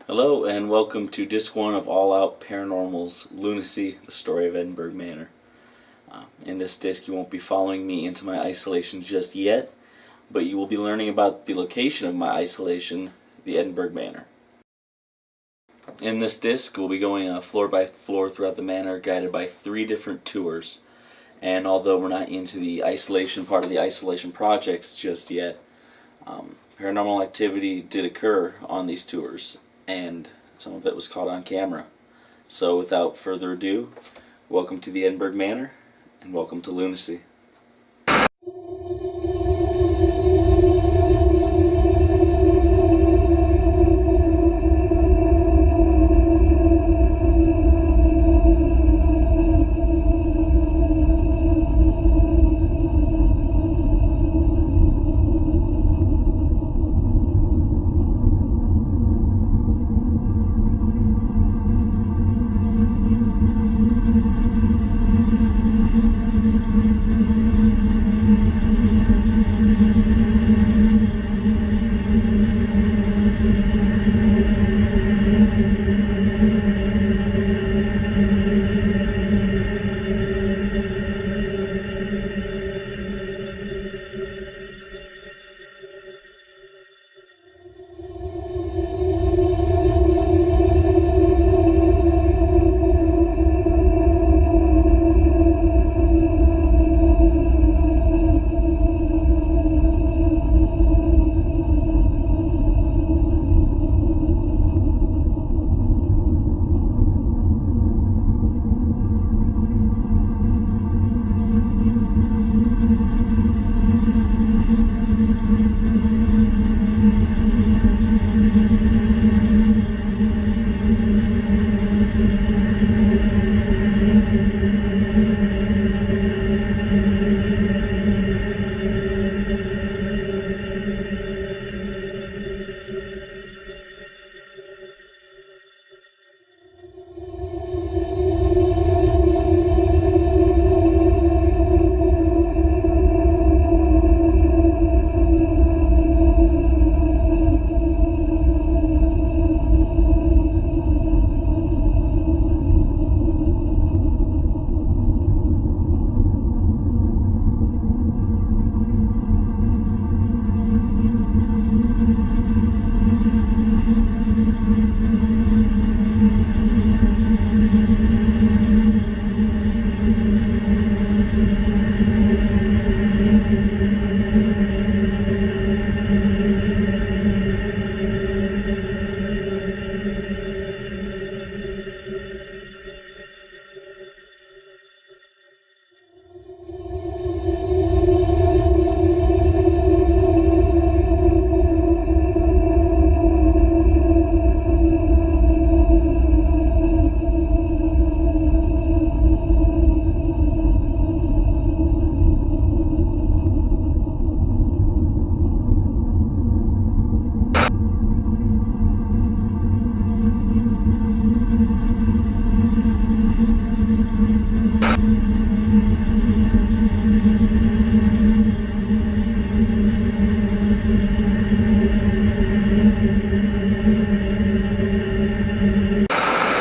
Hello and welcome to Disc 1 of All Out Paranormal's Lunacy, the story of Edinburgh Manor. In this disc you won't be following me into my isolation just yet, but you will be learning about the location of my isolation, the Edinburgh Manor. In this disc we'll be going floor by floor throughout the manor, guided by 3 different tours. And although we're not into the isolation part of the isolation projects just yet, paranormal activity did occur on these tours, and some of it was caught on camera. So without further ado, welcome to the Edinburgh Manor, and welcome to Lunacy.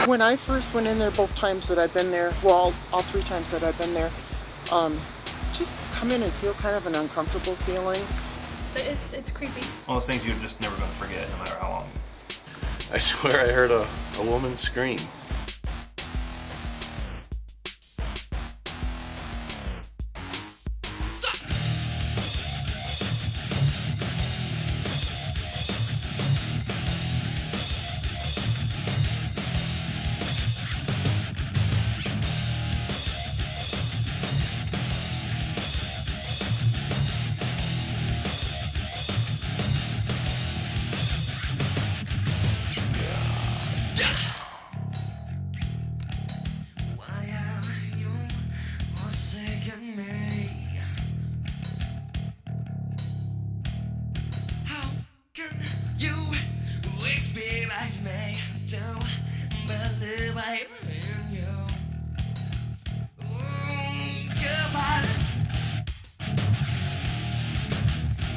When I first went in there, both times that I've been there, well, all 3 times that I've been there, just come in and feel kind of an uncomfortable feeling. It's creepy. One of those things you're just never going to forget, no matter how long. I swear I heard a woman scream.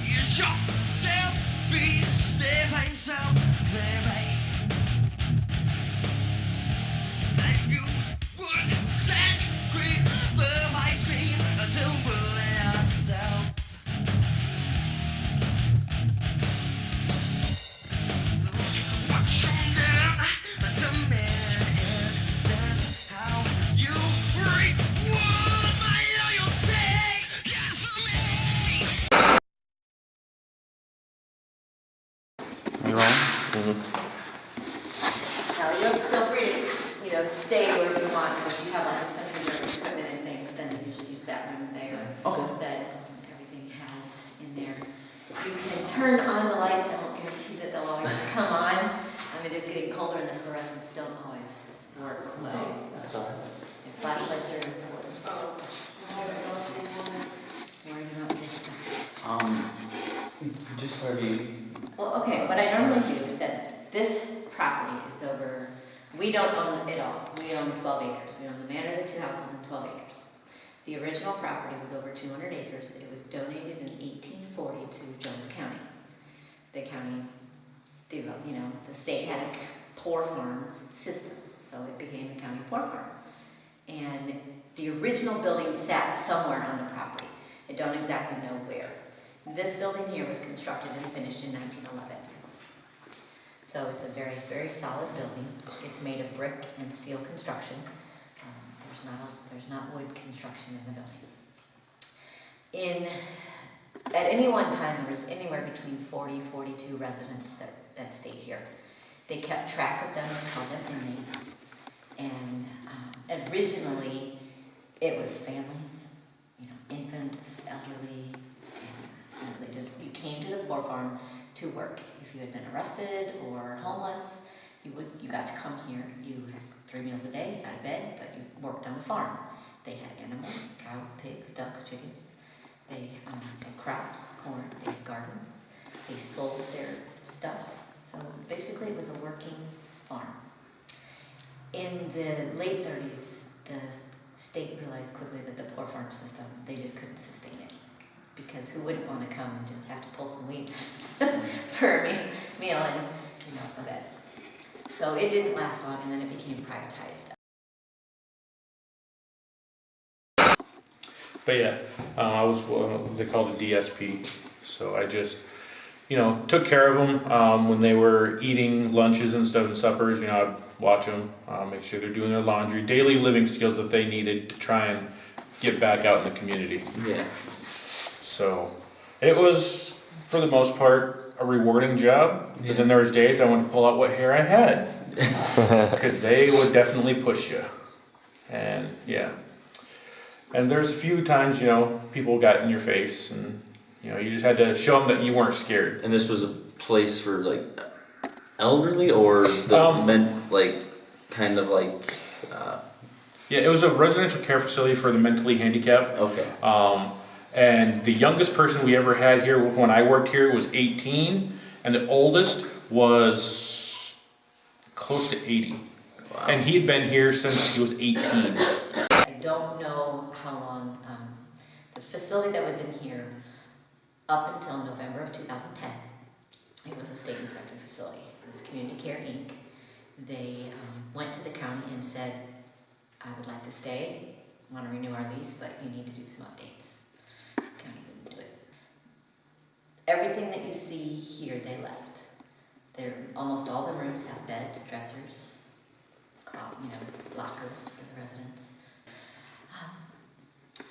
Yourself be stepping so, baby. your own. Now, you'll feel free to, stay wherever you want, but if you have like a center where equipment and things, then you usually use that room there. Okay. That everything has in there. You can turn on the lights. I won't guarantee that they'll always come on. It is getting colder and the fluorescents don't always work well. That's all right. And flashlights are important. Worrying about this stuff. Just already. Well, okay, what I normally do is that this property is over, we don't own it all. We own 12 acres. We own the manor, the 2 houses, and 12 acres. The original property was over 200 acres. It was donated in 1840 to Jones County. The county, the state had a poor farm system, so it became the county poor farm. And the original building sat somewhere on the property. I don't exactly know where. This building here was constructed and finished in 1911. So it's a very, very solid building. It's made of brick and steel construction. There's not wood construction in the building. At any one time, there was anywhere between 40, 42 residents that stayed here. They kept track of them and called them inmates. And originally, it was families, infants, elderly, and you came to the poor farm to work. If you had been arrested or homeless, you got to come here. You had 3 meals a day, out of bed, but you worked on the farm. They had animals, cows, pigs, ducks, chickens. They had crops, corn, they had gardens. They sold their stuff. So basically it was a working farm. In the late 30s, the state realized quickly that the poor farm system, they just couldn't sustain it. Because who wouldn't want to come and just have to pull some weeds for a meal and, a bed. So it didn't last long, and then it became privatized. But yeah, I was what they call the DSP. So I just, took care of them when they were eating lunches and stuff and suppers. I'd watch them, make sure they're doing their laundry, daily living skills that they needed to try and get back out in the community. Yeah. So it was, for the most part, a rewarding job. Yeah. But then there was days I wanted to pull out what hair I had. Because they would definitely push you. And yeah. And there's a few times, people got in your face and, you just had to show them that you weren't scared. And this was a place for elderly or Yeah, it was a residential care facility for the mentally handicapped. Okay. And the youngest person we ever had here when I worked here was 18, and the oldest was close to 80. Wow. And he had been here since he was 18. I don't know how long, the facility that was in here up until November of 2010, it was a state inspected facility. It was Community Care Inc. They went to the county and said, I would like to stay, want to renew our lease, but you need to do some updates. County wouldn't do it. Everything that you see here, they left. Almost all the rooms have beds, dressers, lockers for the residents.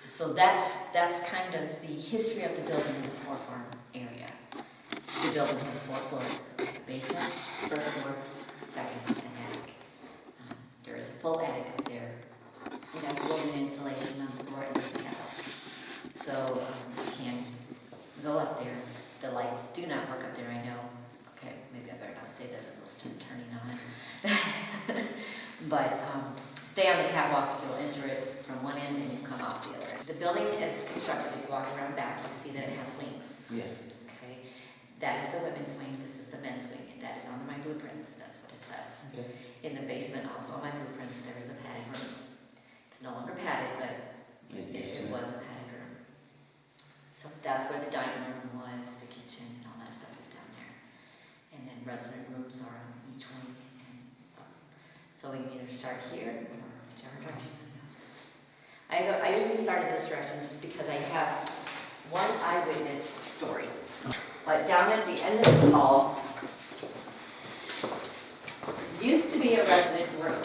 So that's kind of the history of the building in the Poor Farm area. The building has 4 floors: the basement, first floor, second, and attic. There is a full attic up there. It has wooden insulation on the floor and there's a kettle. So you can go up there. The lights do not work up there, I know. Okay, maybe I better not say that, it'll start turning on it. But stay on the catwalk, you'll enter it from one end and you'll come off the other end. The building is constructed, if you walk around back, you see that it has wings. Yeah. Okay, that is the women's wing, this is the men's wing, and that is on my blueprints, that's what it says. Okay. In the basement, also on my blueprints, there is a padded room. It's no longer padded, but it was a padded room. So that's where the dining room was, the kitchen, and all that stuff is down there. And then resident rooms are on each wing. So we can either start here or whichever direction. I usually start in this direction just because I have one eyewitness story. But down at the end of this hall used to be a resident room.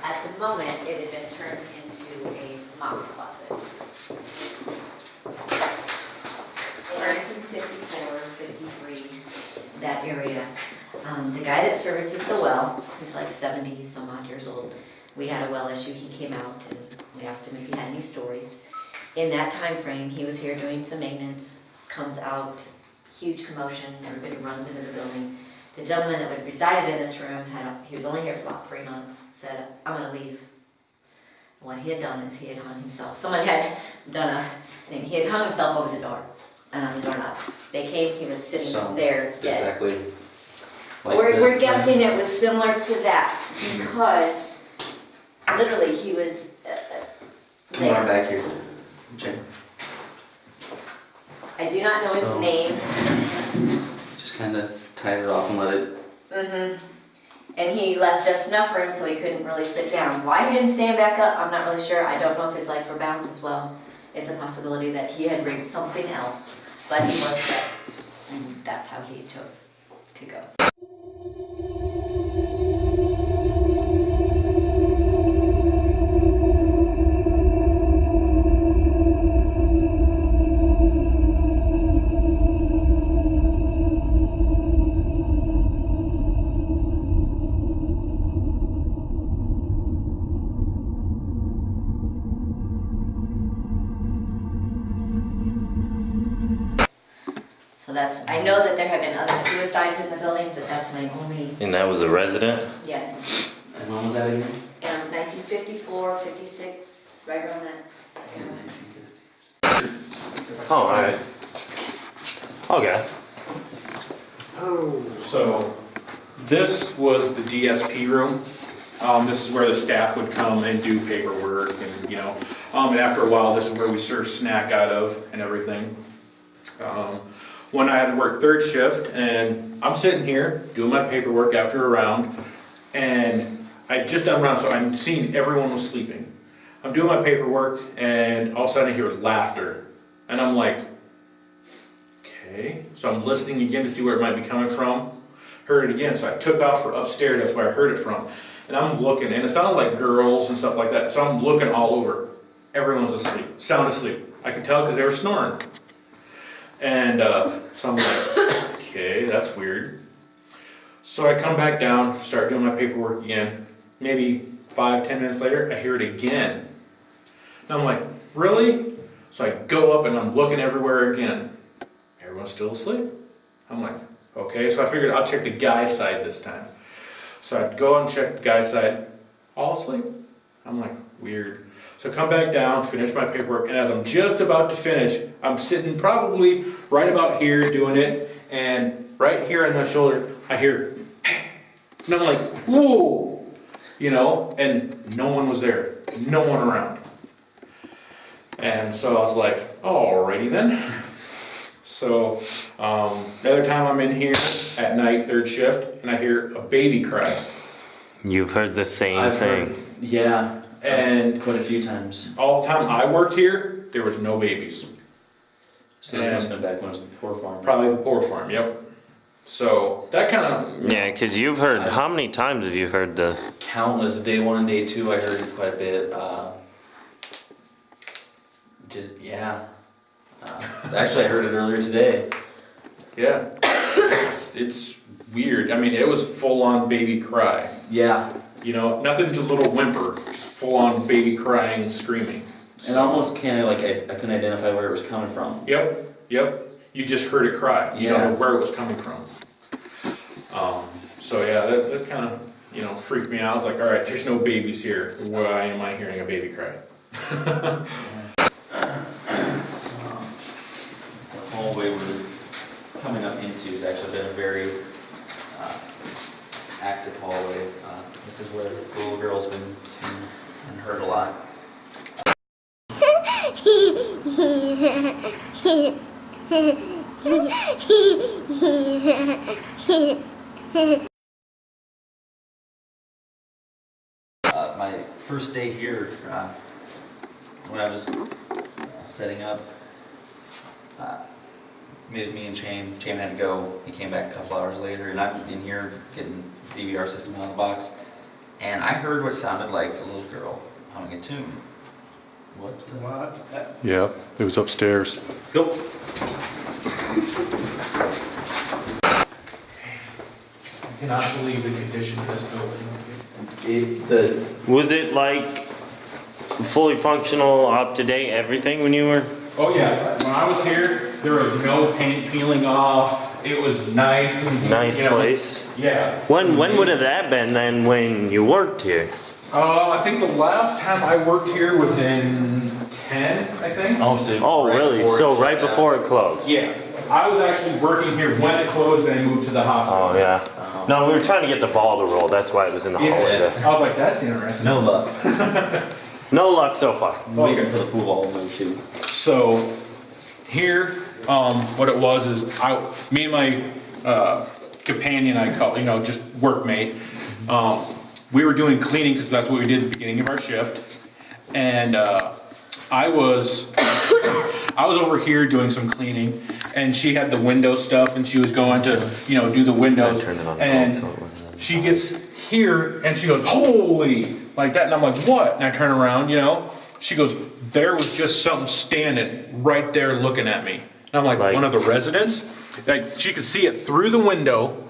At the moment, it had been turned into a mop closet. In 1954, 53, that area. The guy that services the well, who's like 70 some odd years old, we had a well issue. He came out and we asked him if he had any stories. In that time frame, he was here doing some maintenance, comes out, huge commotion, everybody runs into the building. The gentleman that had resided in this room, he was only here for about 3 months, said, I'm gonna leave. What he had done is he had hung himself. Someone had done a thing. He had hung himself over the door and on the doorknob. They came, he was sitting there dead. Exactly. Like We're guessing it was similar to that because literally he was Come on there. back here, Jane. I do not know his name. Just kind of tied it off and let it. And he left just enough room so he couldn't really sit down. Why he didn't stand back up, I'm not really sure. I don't know if his legs were bound as well. It's a possibility that he had rigged something else, but he was dead. And that's how he chose to go. I know that there have been other suicides in the building, but that's my only, And that was a resident? yes. And when was that again? 1954, 56, right around that. Oh, alright. Okay. So this was the DSP room. This is where the staff would come and do paperwork and, you know, and after a while, this is where we serve snack out of and everything. When I had to work third shift and I'm sitting here doing my paperwork after a round and I just done a round, so I'm seeing everyone was sleeping. I'm doing my paperwork and all of a sudden I hear laughter and I'm like, okay. So I'm listening again to see where it might be coming from. Heard it again, so I took off for upstairs, that's where I heard it from. And I'm looking and it sounded like girls and stuff like that. So I'm looking all over. Everyone's asleep, sound asleep. I could tell because they were snoring. And so I'm like, okay, that's weird. So I come back down, start doing my paperwork again. Maybe 5-10 minutes later, I hear it again. And I'm like, really? So I go up and I'm looking everywhere again. Everyone's still asleep. I'm like, okay. So I figured I'll check the guy's side this time. So I'd go and check the guy's side, all asleep. I'm like, weird. So I come back down, finish my paperwork, and as I'm just about to finish, I'm sitting probably right about here doing it, and right here on my shoulder, I hear, and I'm like, whoa, you know, and no one was there, no one around. And so I was like, alrighty then. So the other time I'm in here at night, third shift, and I hear a baby cry. You've heard the same thing. Yeah. And quite a few times. all the time I worked here, there was no babies. So this must have been back when it was the poor farm. Probably the poor farm, yep. So that kind of... Yeah, because you've heard, how many times have you heard the... Countless. Day 1 and day 2 I heard it quite a bit. Actually I heard it earlier today. Yeah. It's weird. I mean, it was full-on baby cry. Yeah. You know, nothing just a little whimper, just full-on baby crying and screaming. And almost kind of like I couldn't identify where it was coming from. Yep. You just heard it cry. You don't know where it was coming from. So yeah, that kind of, you know, freaked me out. I was like, all right, there's no babies here. Why am I hearing a baby cry? The hallway we're coming up into has actually been a very active hallway. This is where the little girl's been seen and heard a lot. My first day here, when I was setting up, it was me and Cham. Cham had to go. He came back a couple hours later, and I'm in here getting the DVR system out of the box, and I heard what sounded like a little girl humming a tune. What? Yeah, it was upstairs. Let's go. cannot believe the condition of this building. Was it like fully functional, up to date, everything when you were? Oh yeah, when I was here, there was no paint peeling off. It was nice and Nice you know, place. Yeah. When would have that been then when you worked here? I think the last time I worked here was in 10, I think. Oh, really? So right before it closed? Yeah. I was actually working here when it closed and I moved to the hospital. Oh, yeah. No, we were trying to get the ball to roll. That's why it was in the hallway there. I was like, that's interesting. No luck. No luck so far. Waiting for the pool hall to move too. So here, what it was is me and my companion, I call, just workmate, we were doing cleaning because that's what we did at the beginning of our shift. And I was over here doing some cleaning, and she had the window stuff, and she was going to, do the windows. And she gets here, and she goes, holy, like that. And I'm like, what? And I turn around, she goes, there was just something standing right there looking at me. And I'm like one of the residents? Like, she could see it through the window.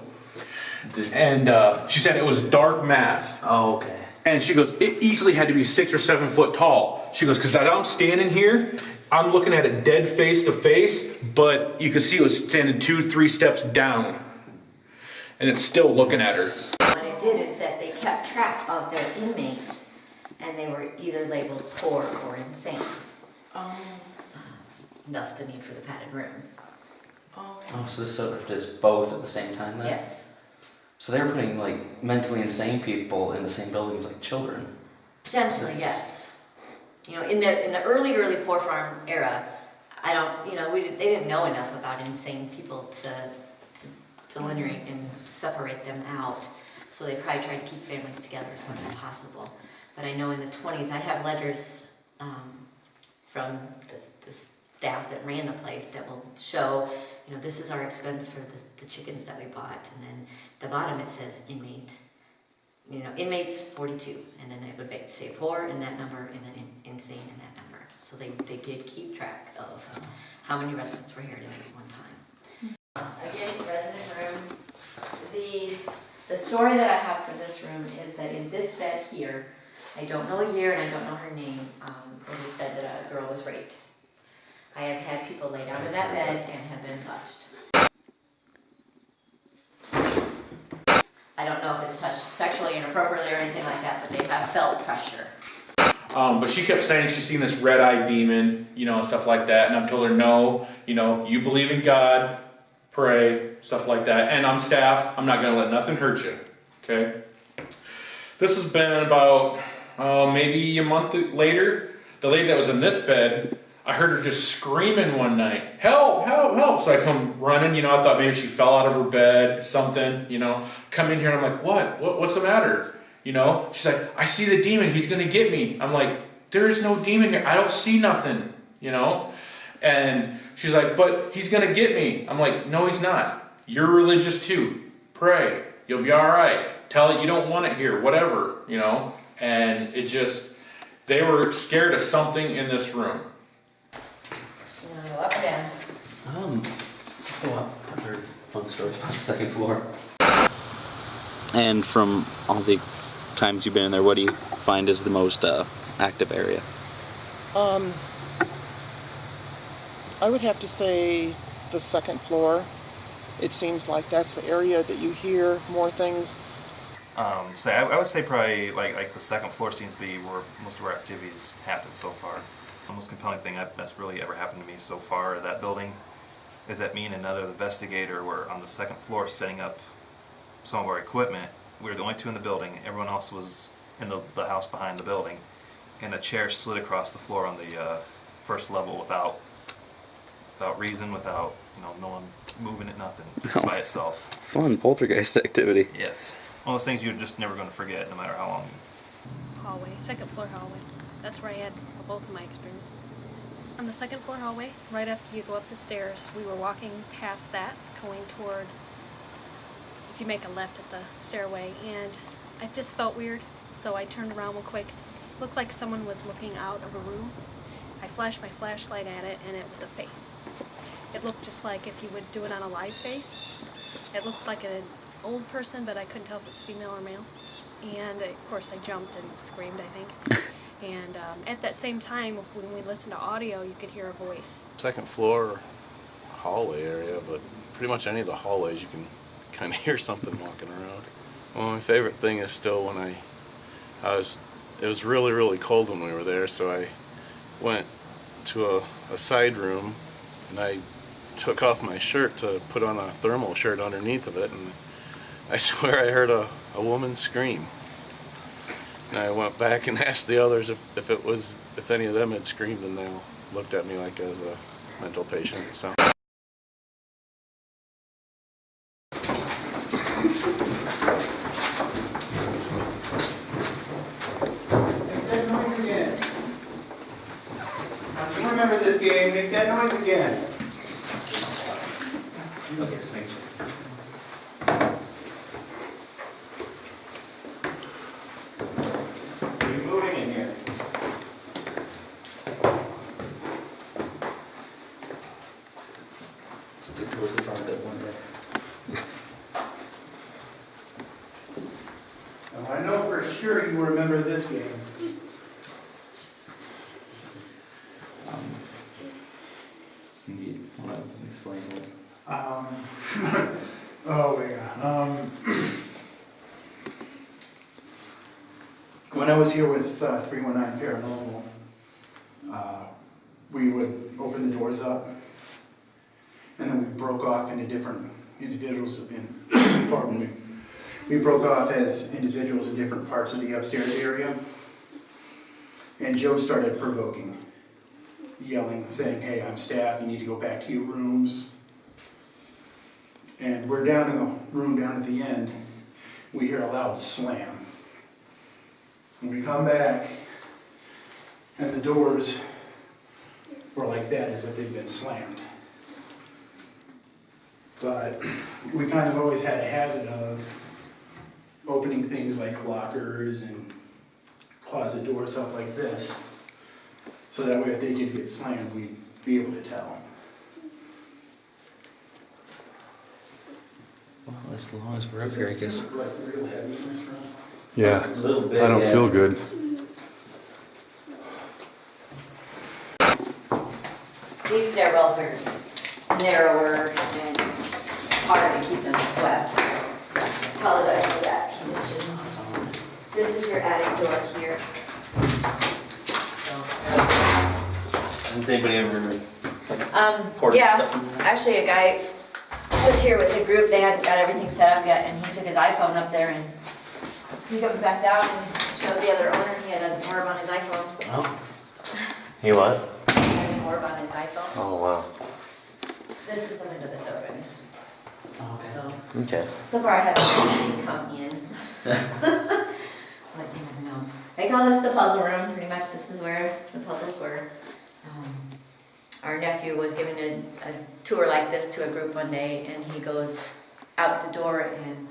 And she said it was dark mass. Oh, okay. And she goes, it easily had to be 6 or 7 foot tall. She goes, because I'm standing here, I'm looking at it dead face to face, but you could see it was standing 2-3 steps down. And it's still looking at her. What it did is that they kept track of their inmates, and they were either labeled poor or insane. Thus the need for the padded room. Oh, so this sort of does both at the same time then? Yes. So they were putting like mentally insane people in the same buildings like children? Potentially, yes. In the early Poor Farm era, they didn't know enough about insane people to delineate and separate them out. So they probably tried to keep families together as much as possible. But I know in the 20s, I have letters from the staff that ran the place that will show, this is our expense for the chickens that we bought. And then the bottom it says inmate, inmates 42. And then they would say poor in that number and then insane in that number. So they did keep track of how many residents were here at any one time. Again, resident room. The story that I have for this room is that in this bed here, I don't know a year and I don't know her name, it was said that a girl was raped. I have had people lay down in that bed and have been touched. I don't know if it's touched sexually inappropriately or anything like that, but they have felt pressure. But she kept saying she's seen this red-eyed demon, stuff like that. And I told her, no, you believe in God, pray, stuff like that. And I'm staff, I'm not going to let nothing hurt you, okay? This has been about maybe a month later. The lady that was in this bed, I heard her just screaming one night, help, help, help. So I come running, I thought maybe she fell out of her bed, something, come in here and I'm like, what's the matter? She's like, I see the demon, he's going to get me. I'm like, there's no demon here, I don't see nothing, And she's like, but he's going to get me. I'm like, no, he's not. You're religious too. Pray, you'll be all right. Tell it you don't want it here, whatever, And it just, they were scared of something in this room. Go up or down? Let's go up. I've heard fun stories about the second floor. And from all the times you've been in there, what do you find is the most active area? I would have to say the second floor. It seems like that's the area that you hear more things. So I would say probably like the second floor seems to be where most of our activities happen so far. The most compelling thing that's really ever happened to me so far at that building is that me and another investigator were on the second floor setting up some of our equipment. We were the only two in the building. Everyone else was in the house behind the building. And a chair slid across the floor on the first level without reason, without no one moving it, nothing, just by itself. Fun poltergeist activity. Yes. One of those things you're just never going to forget, no matter how long. Hallway, second floor hallway. That's where I had both of my experiences. On the second floor hallway, right after you go up the stairs, we were walking past that, going toward, if you make a left at the stairway, and I just felt weird, so I turned around real quick. It looked like someone was looking out of a room. I flashed my flashlight at it, and it was a face. It looked just like if you would do it on a live face. It looked like an old person, but I couldn't tell if it was female or male. And of course I jumped and screamed, I think. And at that same time, when we listened to audio, you could hear a voice. Second floor hallway area, but pretty much any of the hallways you can kind of hear something walking around. Well, my favorite thing is still when it was really, really cold when we were there, so I went to a side room and I took off my shirt to put on a thermal shirt underneath of it, and I swear I heard a woman scream. And I went back and asked the others if any of them had screamed, and they all looked at me like I was a mental patient. So. Remember this game, make that noise again. Okay, just make sure. Are you moving in here? Stick towards the front of that one there. Now, I know for sure you remember this game. You want to explain it? Oh yeah. When I was here with 319 Paranormal, we would open the doors up, and then we broke off into different individuals. Pardon me. We broke off as individuals in different parts of the upstairs area, and Joe started provoking, yelling, saying, "Hey, I'm staff, you need to go back to your rooms." And we're down in the room down at the end, we hear a loud slam. And we come back, and the doors were like that, as if they'd been slammed. But we kind of always had a habit of opening things like lockers and closet doors up like this, so that way if they did get slammed, we'd be able to tell. Well, as long as we're up here, I guess. Like real heavy in this room. Yeah, A little bit. I don't yeah. feel good. These stairwells are narrower and harder to keep them swept. Apologize for that condition. This is your attic door here. Has anybody ever poured Yeah, stuff in there? actually a guy was here with the group, they hadn't got everything set up yet, and he took his iPhone up there and he comes back down and showed the other owner he had an orb on his iPhone. Oh. Hey, what? He had an orb on his iPhone. Oh, wow. This is the window that's open. Okay. Okay. So far I haven't had anything come in. But you never know. They call this the puzzle room, pretty much this is where the puzzles were. Our nephew was given a tour like this to a group one day, and he goes out the door and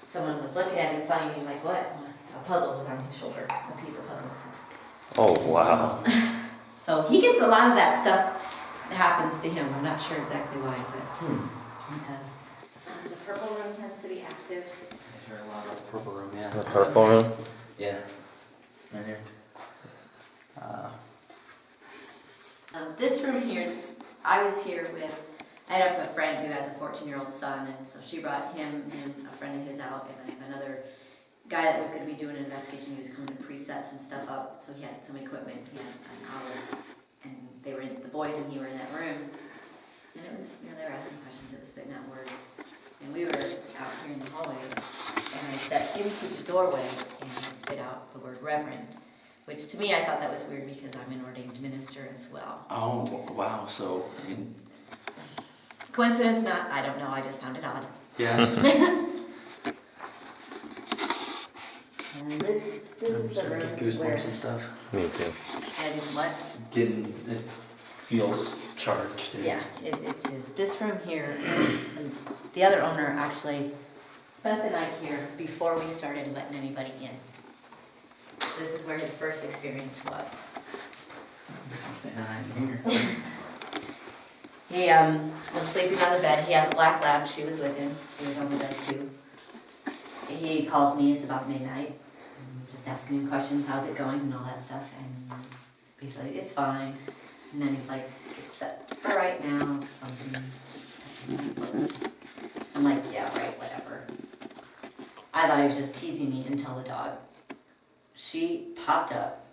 someone was looking at him funny, and he's like, "What?" A puzzle was on his shoulder, a piece of puzzle. Oh, wow. So he gets a lot of that stuff that happens to him. I'm not sure exactly why, but he does. The purple room tends to be active. I hear a lot about the purple room, yeah. The purple room? Yeah. Right here. This room here, I was here with, I have a friend who has a 14-year-old son, and so she brought him and a friend of his out, and I have another guy that was going to be doing an investigation. He was coming to preset some stuff up, so he had some equipment. He had an hour, and they were the boys and he were in that room, and it was, they were asking questions, it was spitting out words, and we were out here in the hallway, and I stepped into the doorway and it spit out the word reverend. Which to me, I thought that was weird because I'm an ordained minister as well. Oh, wow. So, Coincidence? Not. I don't know. I just found it odd. yeah. And this is the room Goosebumps where and stuff. Me too. I did what? It feels charged. Yeah, it is. This room here, and the other owner actually spent the night here before we started letting anybody in. This is where his first experience was. He was sleeping on the bed. He has a black lab. She was with him. She was on the bed too. he calls me, it's about midnight, just asking me questions, how's it going and all that stuff, and he's like, it's fine. And then he's like, except for right now, something's... I'm like, yeah, right, whatever. I thought he was just teasing me until the dog. She popped up,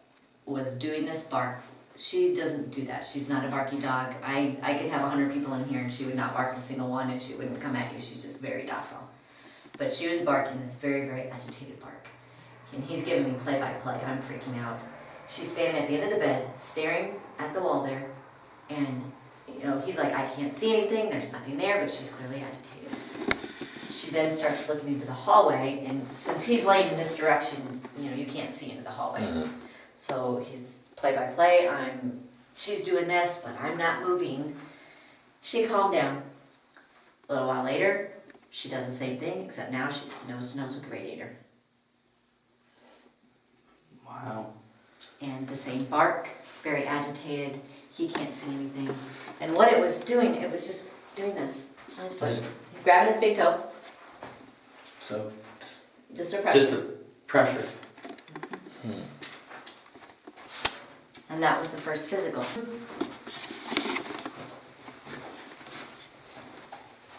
was doing this bark. She doesn't do that. She's not a barky dog. I could have 100 people in here and she would not bark a single one and she wouldn't come at you. She's just very docile. But she was barking this very, very agitated bark. And he's giving me play-by-play. I'm freaking out. She's standing at the end of the bed, staring at the wall there. And, you know, he's like, I can't see anything. There's nothing there, but she's clearly agitated. She then starts looking into the hallway. And since he's laying in this direction, you know, you can't see into the hallway. Mm-hmm. So he's play-by-play. She's doing this, but I'm not moving. She calmed down. A little while later, she does the same thing, except now she's nose to nose with the radiator. Wow. And the same bark, very agitated. He can't see anything. And what it was doing, it was just doing this on his foot. Grabbing his big toe. So, just a pressure. Just a pressure. Mm-hmm. And that was the first physical.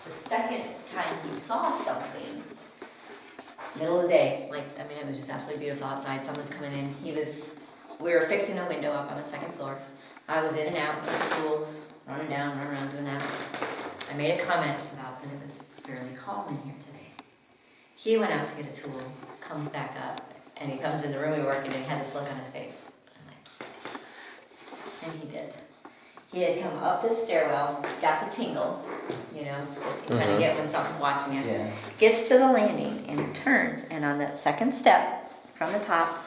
The second time he saw something, middle of the day, like, I mean, it was just absolutely beautiful outside. Someone's coming in. We were fixing a window up on the second floor. I was in and out, getting tools, running down, running around, doing that. I made a comment about that it was fairly calm in here today. He went out to get a tool, comes back up, and he comes in the room we were working in, and he had this look on his face. I'm like, and he did. He had come up this stairwell, got the tingle, you know, you kind of get when something's watching you. Yeah. Gets to the landing and turns, and on that second step from the top,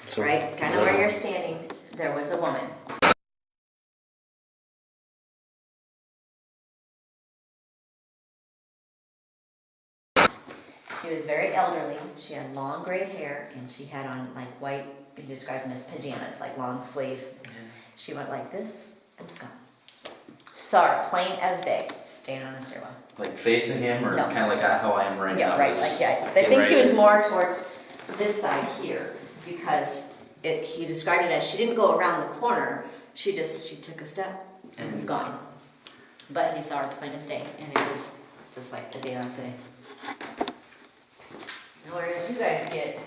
so, right, kind of where you're standing, there was a woman. She was very elderly. She had long gray hair, and she had on like white, you described them as pajamas, like long sleeve. She went like this and was gone. Saw her plain as day, standing on the stairwell. Like facing him, or kind of like how I am right now? Yeah, right. Like, yeah. I think she was more towards this side here, because he described it as she didn't go around the corner. She took a step and was gone. But he saw her plain as day, and it was just like the day on today. In order if you guys get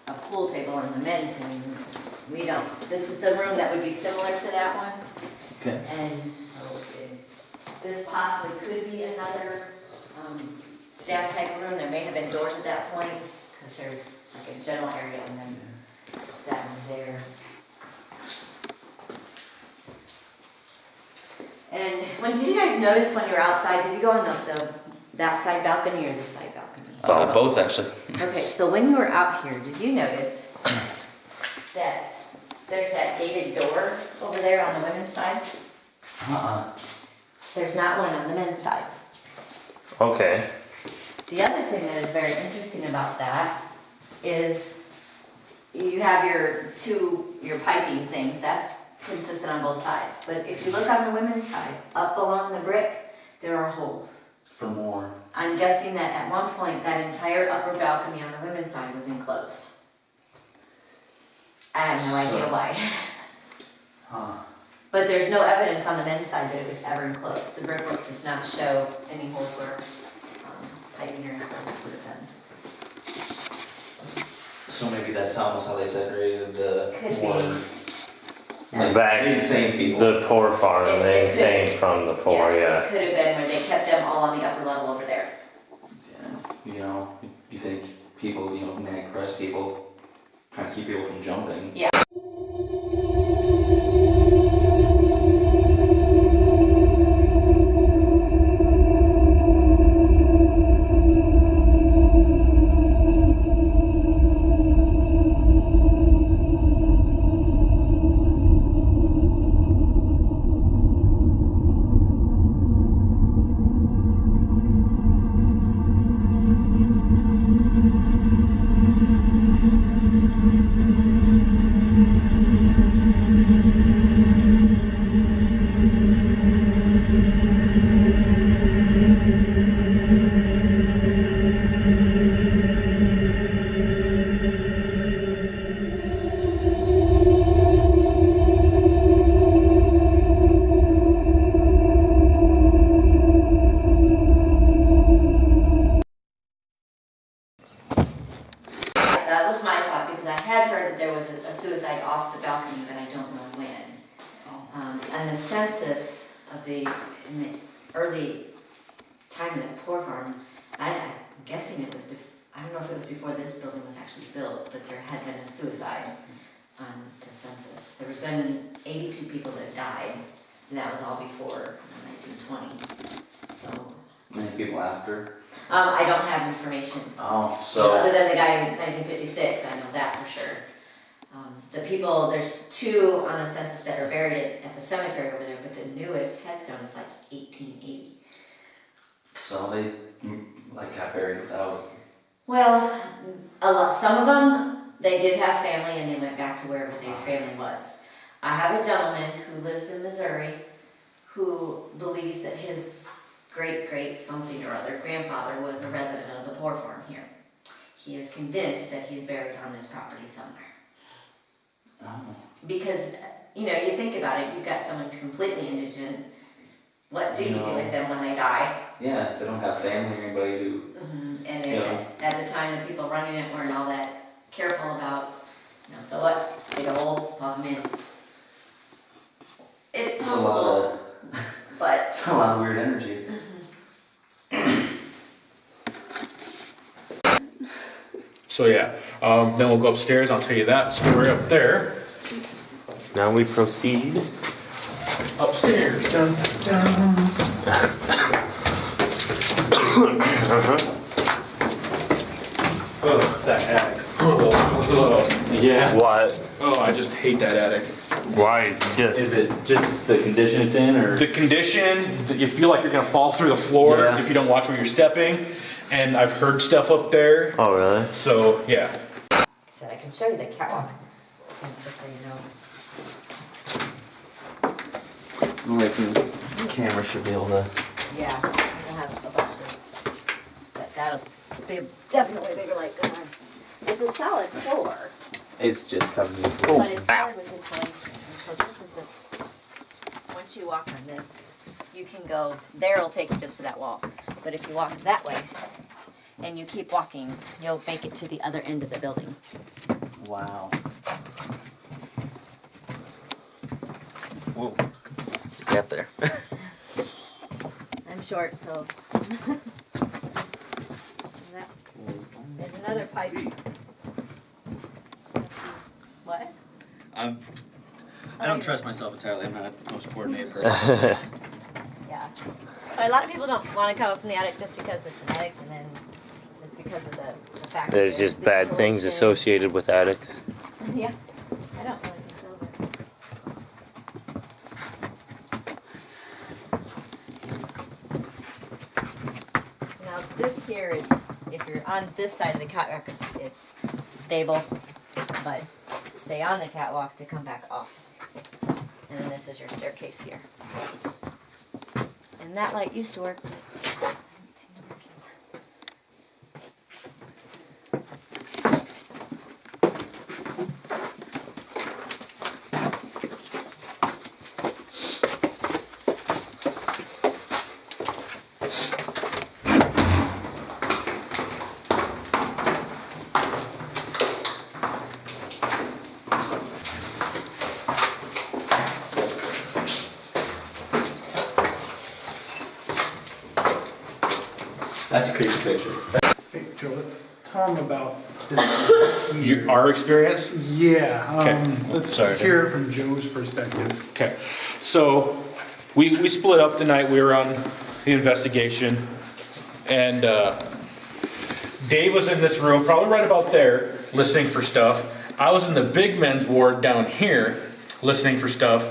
a pool table in the men's, and we don't. This is the room that would be similar to that one. Okay. And so this possibly could be another staff type room. There may have been doors at that point, because there's like a general area and then that one there. And did you guys notice when you were outside, did you go on that side balcony or this side balcony? Both actually. Okay, so when you were out here, did you notice that there's that gated door over there on the women's side? There's not one on the men's side. Okay. The other thing that is very interesting about that is you have your piping things, that's consistent on both sides. But if you look on the women's side, up along the brick, there are holes. For more. I'm guessing that at one point that entire upper balcony on the women's side was enclosed. I have no idea why. But there's no evidence on the men's side that it was ever enclosed. The brickwork does not show any holes where piping or enclosure would have been. So maybe that's almost how they separated the Could more be. Back, the insane people. the poor farm, the insane from the poor, yeah. It could have been where they kept them all on the upper level over there. Yeah. You know, you think people, manic depressed people, trying to keep people from jumping. Yeah. off the balcony, but I don't know when. And the census of in the early time of the poor farm, I'm guessing it was, I don't know if it was before this building was actually built, but there had been a suicide on the census. There had been 82 people that died, and that was all before 1920. So. Many people after? I don't have information. Oh, so. Other than the guy in 1956, I know that for sure. The people, there's 2 on the census that are buried at the cemetery over there, but the newest headstone is like 1880. So they got buried without. Well, some of them, they did have family and they went back to wherever their family was. I have a gentleman who lives in Missouri who believes that his great something or other grandfather was a resident of the poor farm here. He is convinced that he's buried on this property somewhere. Oh. Because, you think about it, you've got someone completely indigent. What do you do with them when they die? Yeah, they don't have family or anybody who. And at the time, the people running it weren't all that careful about, so what? Dig a hole, plug them in. It's possible, but... It's a lot of weird energy. So yeah, then we'll go upstairs. I'll tell you that story up there. Now we proceed. Upstairs. Dun, dun. Oh, that attic. Yeah. What? Oh, I just hate that attic. Why is this? Is it just the condition it's in, or? The condition, that you feel like you're gonna fall through the floor Yeah. if you don't watch where you're stepping. And I've heard stuff up there. Oh, really? So, yeah. I said I can show you the catwalk, just so you know. The camera should be able to. Yeah, I have a bunch of, but that'll be definitely bigger like ours. It's a solid floor, It's just covered in but it's covered with insulation. And so this is once you walk on this, you can go, there'll take you just to that wall. But if you walk that way, and you keep walking, you'll make it to the other end of the building. Wow. Whoa. Get there. I'm short, so. There's another pipe. What? I don't trust myself entirely. I'm not the most coordinated person. Yeah. But a lot of people don't want to come up in the attic just because it's an attic, and then just because of the fact There's that just bad things insulation. associated with attics. Yeah. I don't really think so. But... Now this here is, if you're on this side of the catwalk, it's stable, but stay on the catwalk to come back off. And then this is your staircase here. And that light used to work, but I haven't seen it work That's a creepy picture. Hey, Joe, let's tell them about this. Our experience? Yeah, Okay. let's Sorry. hear it from Joe's perspective. Okay. So we split up the night we were on the investigation. And Dave was in this room, probably right about there, listening for stuff. I was in the big men's ward down here, listening for stuff.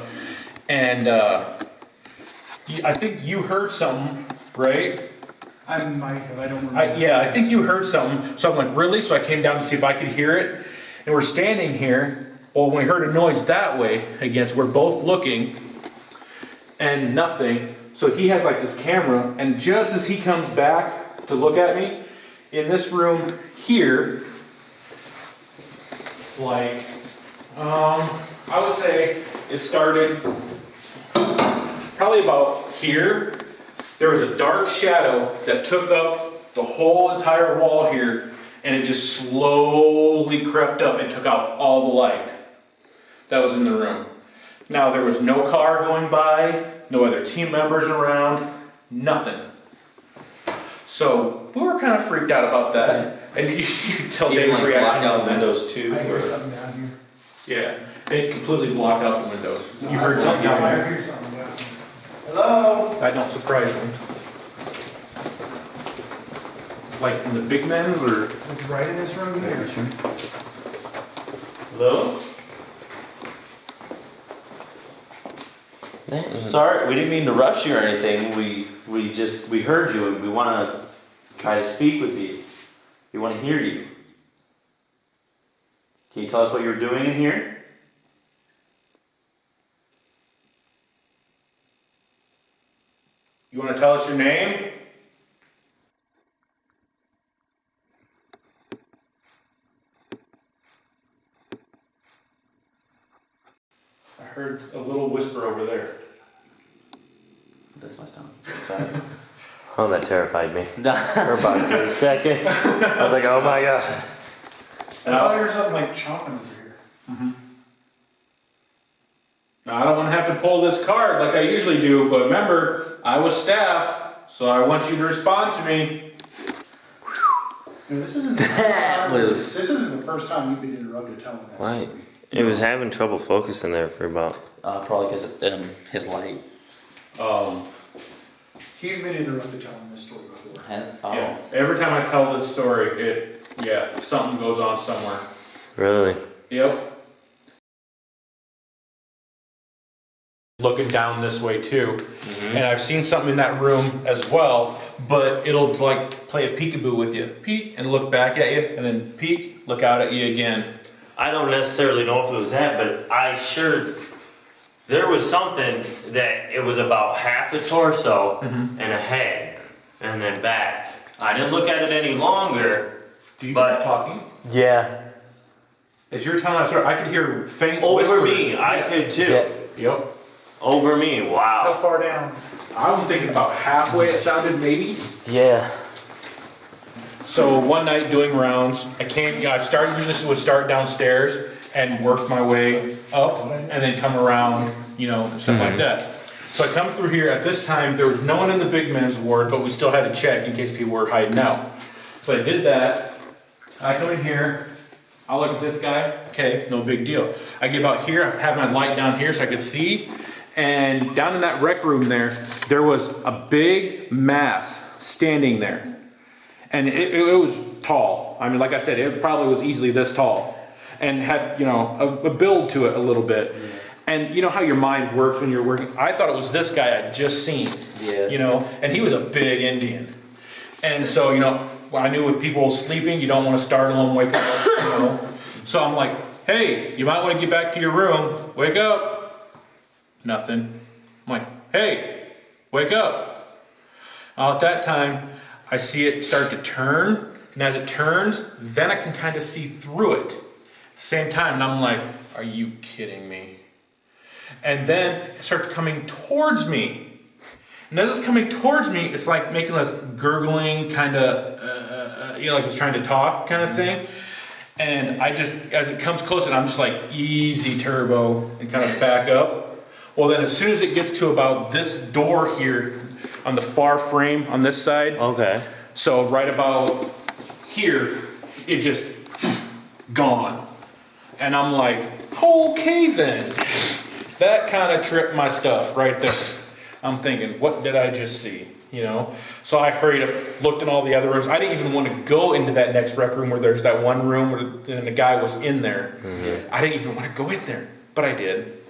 And I think you heard something, right? I might have, I don't remember. Yeah, I think you heard something. So I'm like, really? So I came down to see if I could hear it. And we're standing here. Well, when we heard a noise that way, against, we're both looking, and nothing. So he has like this camera, and just as he comes back to look at me, in this room here, like, I would say it started probably about here. There was a dark shadow that took up the whole entire wall here, and it just slowly crept up and took out all the light. that was in the room. Now, there was no car going by, no other team members around, nothing. So we were kind of freaked out about that. And you could tell Even Dave's like reaction block out on the that. windows too. I hear or- something down here. Yeah, they completely block out the windows. You heard something I down here? hear something down here. Hello? That don't surprise me. Like from the big men or? It's right in this room here. Hello? Sorry, we didn't mean to rush you or anything. We heard you and we want to try to speak with you. We want to hear you. Can you tell us what you were doing in here? You want to tell us your name? I heard a little whisper over there. That's my stomach. Sorry. Oh, that terrified me. For about 3 seconds. I was like, oh my god. I thought I heard something like chomping over here. Now, I don't want to have to pull this card like I usually do, but remember, I was staff, so I want you to respond to me. No, this isn't the first That time. was- This isn't the first time you've been interrupted telling that Right. story. It was having trouble focusing there for about. Probably because his light. He's been interrupted telling this story before. Yeah, every time I tell this story, something goes on somewhere. Really? Yep. Looking down this way too, and I've seen something in that room as well, but it'll like play a peekaboo with you. Peek and look back at you, and then peek, look out at you again. I don't necessarily know if it was that, but there was something that it was about half the torso and a head, and then back. I didn't look at it any longer. Do you But- keep talking? Yeah. As you're telling that story, I could hear faint Over whispers. me, I could too. Yep. Over me, How wow. far down? I'm thinking about halfway it sounded maybe. Yeah. So one night doing rounds, I started would start downstairs and work my way up and then come around, and stuff like that. So I come through here, at this time, there was no one in the big men's ward, but we still had to check in case people were hiding out. So I did that, I come in here, I'll look at this guy, okay, no big deal. I get about here, I have my light down here so I could see, and down in that rec room there was a big mass standing there. And it was tall. I mean, like I said, it probably was easily this tall. And had, a build to it a little bit. And you know how your mind works when you're working? I thought it was this guy I'd just seen. Yeah. And he was a big Indian. And so, I knew with people sleeping, you don't want to startle them, wake up, So I'm like, hey, you might want to get back to your room. Wake up. Nothing. I'm like, hey, wake up. At that time, I see it start to turn, and as it turns, then I can kind of see through it. At the same time, and I'm like, are you kidding me? And then it starts coming towards me. And as it's coming towards me, it's like making this gurgling kind of, like it's trying to talk kind of thing. And I just, as it comes closer, I'm just like, easy turbo, and kind of back up. Well, then as soon as it gets to about this door here, on the far frame on this side. Okay. So right about here, it just gone. And I'm like, okay then. That kind of tripped my stuff right there. I'm thinking, what did I just see? So I hurried up, looked in all the other rooms. I didn't even want to go into that next rec room where there's that one room where the guy was in there. I didn't even want to go in there, but I did.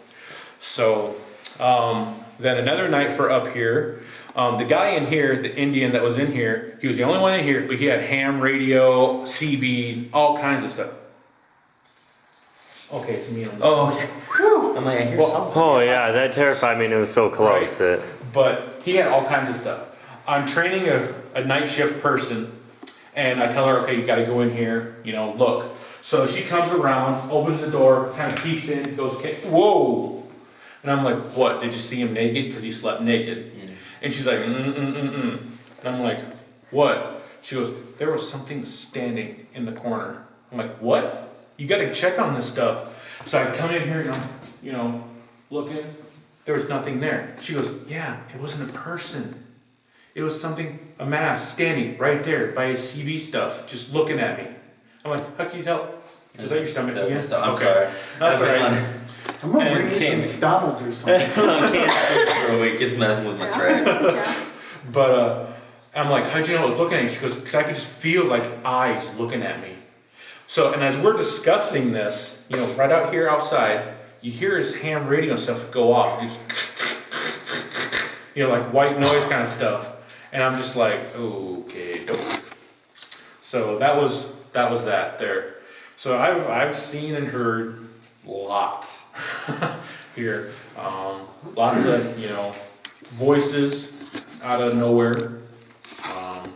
So then another night for up here, the guy in here, the Indian that was in here, he was the only one in here, but he had ham radio, CBs, all kinds of stuff. Okay, it's me on this. Oh, okay. I'm like, I hear something. Oh yeah, that terrified me and it was so close. Right. But he had all kinds of stuff. I'm training a night shift person, and I tell her, okay, you gotta go in here, look. So she comes around, opens the door, kind of peeks in, goes, okay, whoa. And I'm like, what, did you see him naked? Because he slept naked. And she's like, And I'm like, what? She goes, there was something standing in the corner. I'm like, what? You got to check on this stuff. So I come in here and I'm, looking. There was nothing there. She goes, yeah, it wasn't a person. It was something, a mask standing right there by his CB stuff, just looking at me. I'm like, how can you tell? Is that your stomach That's again? my stomach. I'm Okay. sorry. That's all I've been right. on- I'm gonna And bring you can't- some McDonald's or something. I can't sleep for a week. It's messing with my track. But I'm like, how'd you know I was looking at you? She goes, because I could just feel like eyes looking at me. So, and as we're discussing this, right out here outside, you hear his ham radio stuff go off. Just, like white noise kind of stuff. And I'm just like, okay, dope. So that was that there. So I've seen and heard lots here. Lots of, voices out of nowhere. A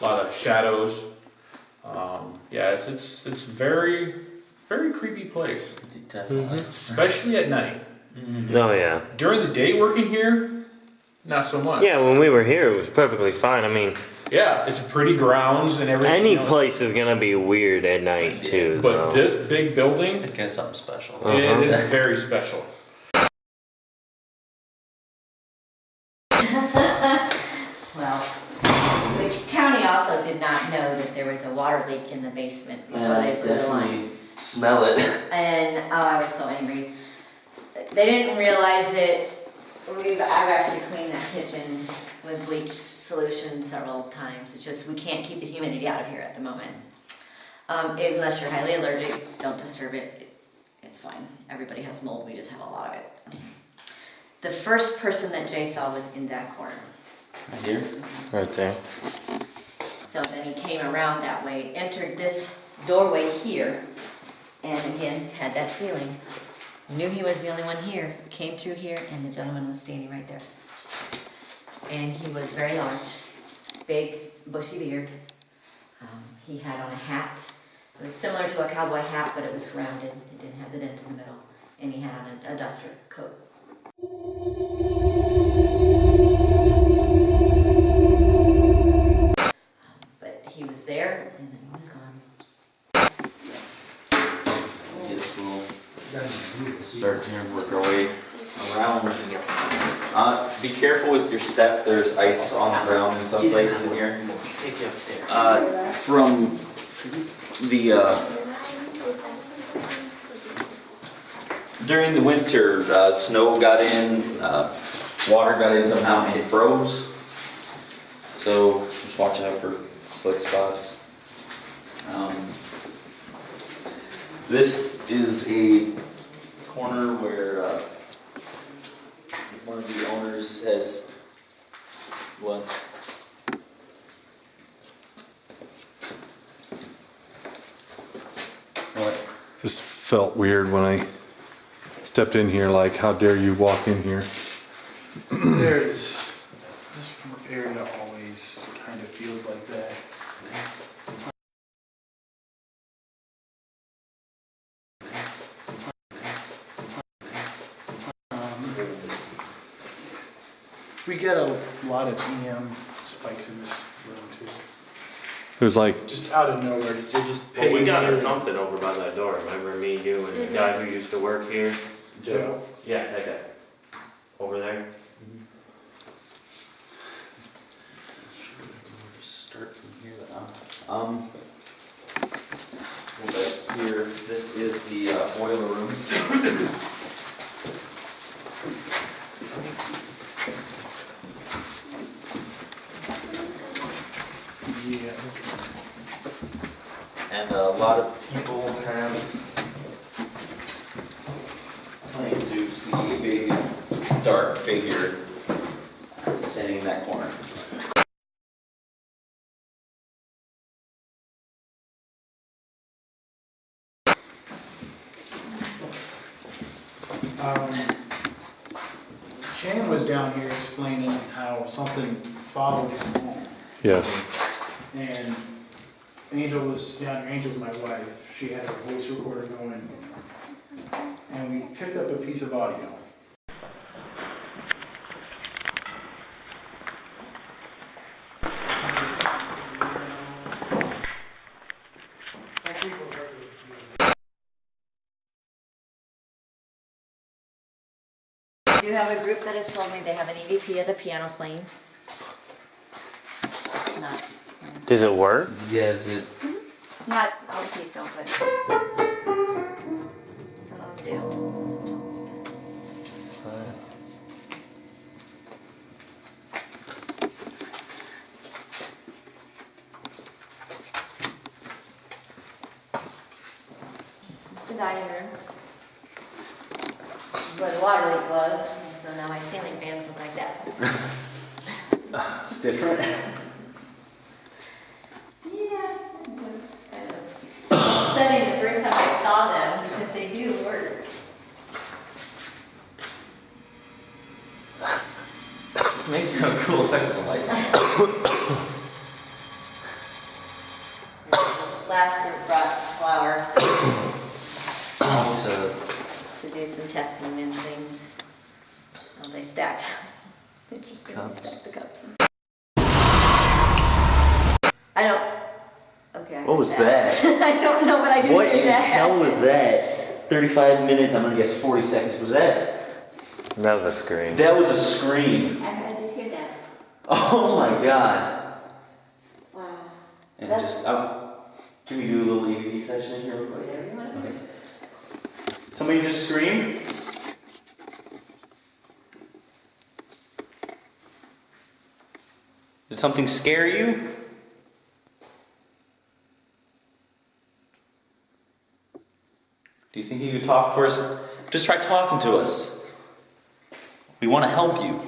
lot of shadows. It's very, very creepy place, Definitely. especially at night. Oh yeah. During the day working here, not so much. Yeah, when we were here, it was perfectly fine. I mean, Yeah, it's pretty grounds and everything. any place is gonna be weird at night too. But though. this big building, It's kind of something special. it is very special. Well, the county also did not know that there was a water leak in the basement before they put the lines. Smell it. And I was so angry. They didn't realize it. I've actually cleaned that kitchen with bleach solution several times. It's just we can't keep the humidity out of here at the moment. Unless you're highly allergic, don't disturb it. It's fine. Everybody has mold. We just have a lot of it. The first person that Jay saw was in that corner. Right here? Right there. So then he came around that way, entered this doorway here, and again, had that feeling. Knew he was the only one here, came through here, and the gentleman was standing right there. And he was very large, big, bushy beard. He had on a hat. It was similar to a cowboy hat, but it was rounded. It didn't have the dent in the middle. And he had on a duster coat. But he was there, and then he was gone. Yes, we'll start here and work our way around. Be careful with your step. There's ice on the ground in some places in here. Take you upstairs. From the during the winter, snow got in, water got in somehow, and it froze. So just watch out for slick spots. This is a corner where one of the owners has what? What? Just felt weird when I stepped in here, like, how dare you walk in here? This area always kind of feels like that. We get a lot of EM spikes in this room too. It was like, Just out of nowhere, just Well, we got paying us something over by that door. Remember me, you, and the guy who used to work here? Joe. Yeah, that guy. Over there. Start from here. Here, this is the boiler room. Yeah. And a lot of people have claimed to see a big dark figure standing in that corner. Shannon was down here explaining how something followed him home. yes. And Angel was down here, Angel's my wife. She had her voice recorder going. And we picked up a piece of audio. do have a group that has told me they have an EVP of the piano playing. Not, Does it work? Yes, it. not, oh, please don't, but. Some of them do. This is the dining room. This is where the water leak was, and so now my ceiling fans look like that. It's different. Yeah, it was kind of upsetting the first time I saw them, because they do work. Makes you have cool effects on the lights. Last group brought flowers So, to do some testing and things. Well, they stacked. Interesting, Cups. they stacked the cups. I don't. Okay. I What was heard that? I don't know, but I didn't what hear in the that. hell was that? 35 minutes, I'm gonna guess 40 seconds. Was that? That was a scream. That was a scream. I did hear that. Oh my god. Wow. And That's- just, can we do a little EVP session in here real quick? Whatever you want to do. Okay. Somebody just scream. Did something scare you? Do you think you could talk for us? Just try talking to us. We want to help you.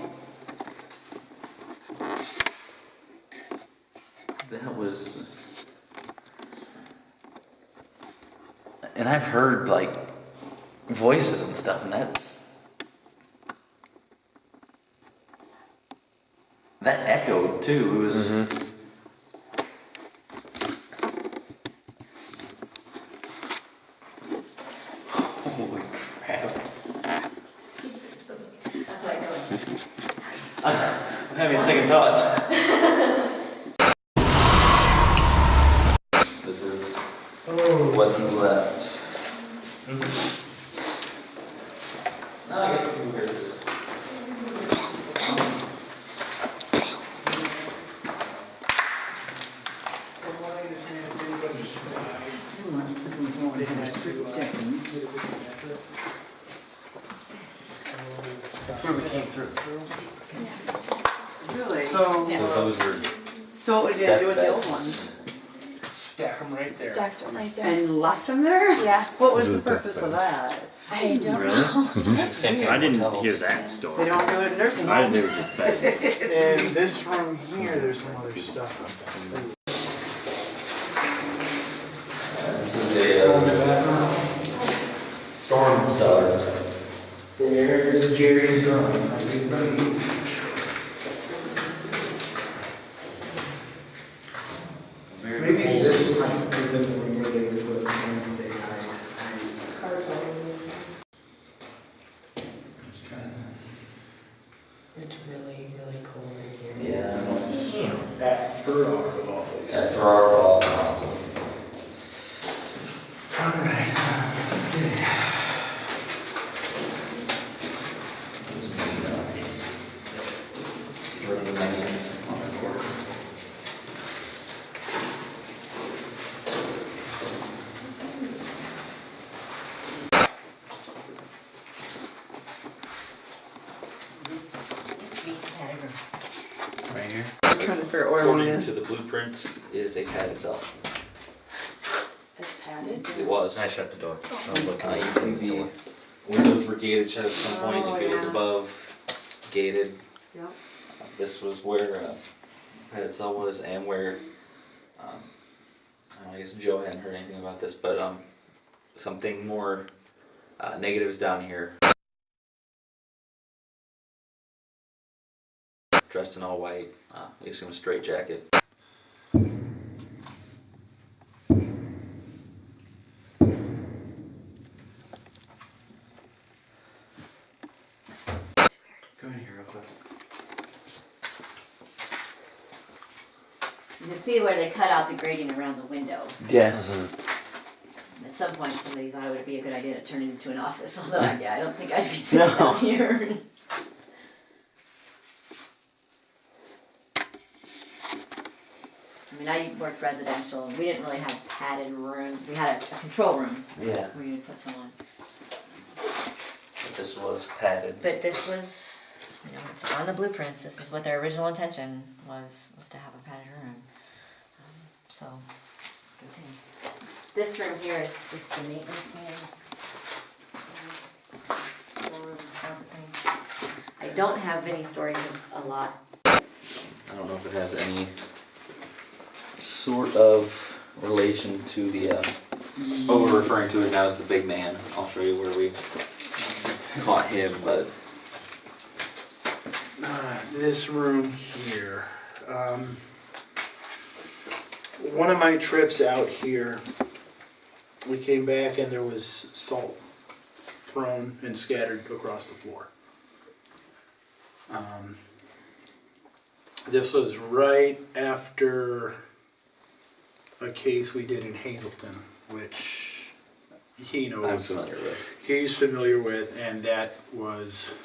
That was... And I've heard, like, voices and stuff, and that's... That echoed, too. It was... Holy crap. I'm having second thoughts. This is what's left. No, I guess we can hear this. That's where we came through. Really? So, Those are So what did you do with the old ones? stack them right there. Stacked them right there. And left them there? Yeah. What was Those the are death purpose of beds. that? I don't know. same thing. I didn't hotels. hear that They story. don't do it in nursing I homes. knew just that. And this room here, there's some other stuff. This is a storm cellar. There's Jerry's drawing. Maybe this might have been the room where they would put something they died. It's really, really cool in here. Yeah, that's That Ferrari of all places. that's for our all awesome. Alright. Right here. I'm trying to figure out where one According is. to the blueprints, is a pad itself. It's padded. It was. I shut the door. I was looking You at see the windows were gated shut at some point. Oh, If you look yeah. above, gated. Yep. This was where pad itself was, and where I guess Joe hadn't heard anything about this, but something more negatives down here. Dressed in all white, I assume a straight jacket. Go in here real quick. You can see where they cut out the grating around the window. Yeah. At some point, somebody thought it would be a good idea to turn it into an office, although I don't think I'd be sitting No. down here. mean, I worked residential. We didn't really have padded rooms. We had a control room Yeah. where you'd put someone. But this was padded. But this was, you know, it's on the blueprints. This is what their original intention was to have a padded room. So, good thing. This room here is just the maintenance man's storeroom closet thing. I don't have any storage of a lot. I don't know if it has any sort of relation to the, what we're referring to it now as the big man. I'll show you where we caught him, but This room here. One of my trips out here, we came back and there was salt thrown and scattered across the floor. This was right after a case we did in Hazleton, which he knows. I'm familiar with. He's familiar with, and that was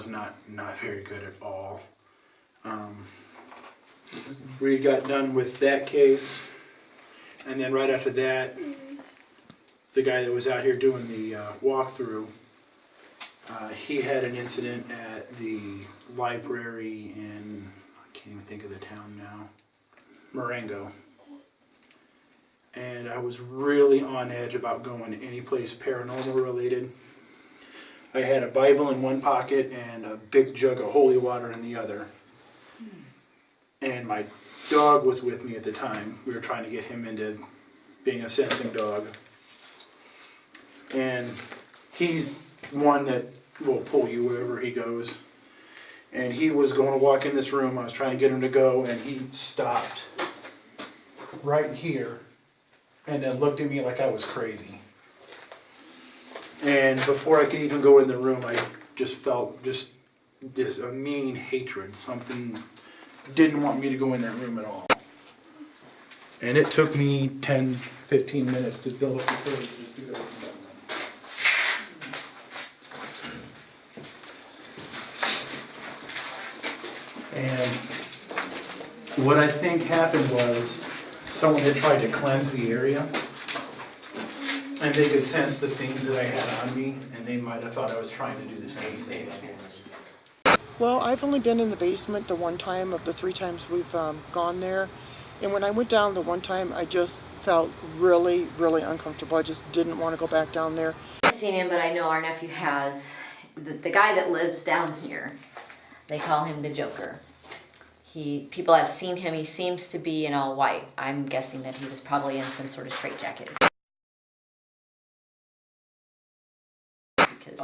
not very good at all. We got done with that case, and then right after that, the guy that was out here doing the walkthrough, he had an incident at the library in, I can't even think of the town now, Marengo. And I was really on edge about going to any place paranormal related. I had a Bible in one pocket and a big jug of holy water in the other. And my dog was with me at the time. We were trying to get him into being a sensing dog. And he's one that will pull you wherever he goes. And he was going to walk in this room. I was trying to get him to go, and he stopped right here and then looked at me like I was crazy. And before I could even go in the room, I just felt just a mean hatred. Something didn't want me to go in that room at all. And it took me 10, 15 minutes to build up the courage just to go in that room. And what I think happened was someone had tried to cleanse the area, and they could sense the things that I had on me, and they might have thought I was trying to do the same thing. Well, I've only been in the basement the one time of the 3 times we've gone there. And when I went down the one time, I just felt really, really uncomfortable. I just didn't want to go back down there. I haven't seen him, but I know our nephew has. The guy that lives down here, they call him the Joker. People have seen him. He seems to be in all white. I'm guessing that he was probably in some sort of straitjacket. Because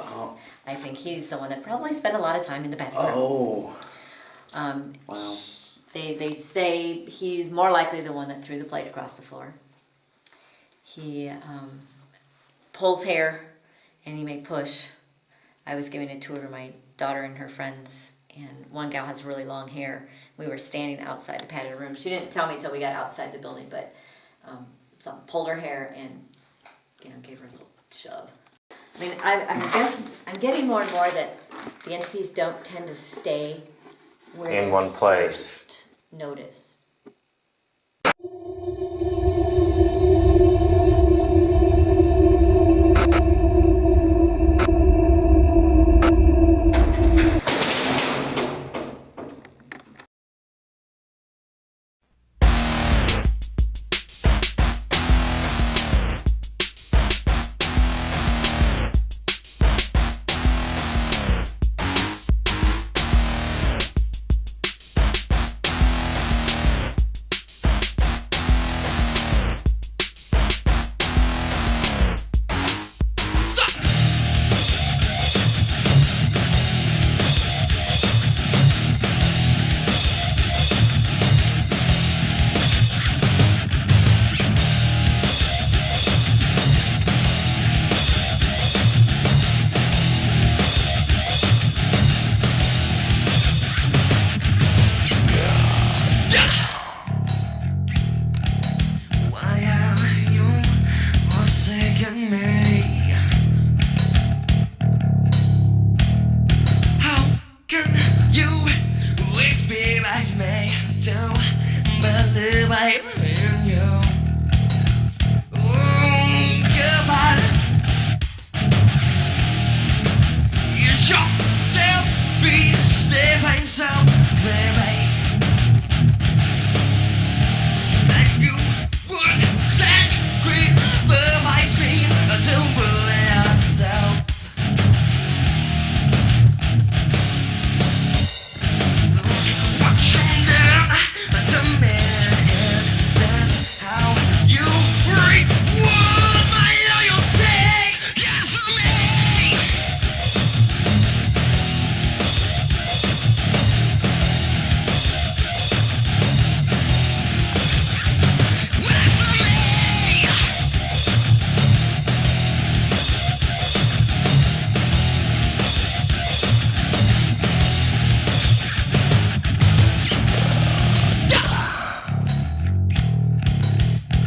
I think he's the one that probably spent a lot of time in the background. Oh. Wow. They say he's more likely the one that threw the plate across the floor. He pulls hair, and he may push. I was giving a tour to my daughter and her friends, and one gal has really long hair. We were standing outside the padded room. She didn't tell me until we got outside the building, but someone pulled her hair and gave her a little shove. I mean, I'm getting more and more that the entities don't tend to stay where In they're one place. first noticed. believe in you. Oh, goodbye. You yourself be stepping so, baby. That you would sacrifice me to believe yourself. What you done to me is this how you reward my loyalty. Yes, me.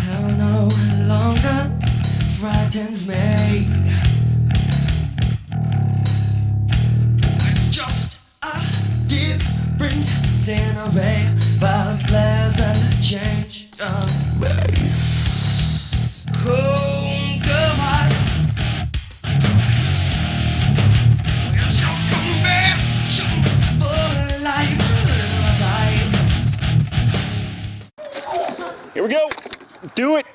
How no longer frightens me. It's just a different scenery, but pleasant change of pace. Oh, goodbye. We're so commercial for life. Here we go. Do it.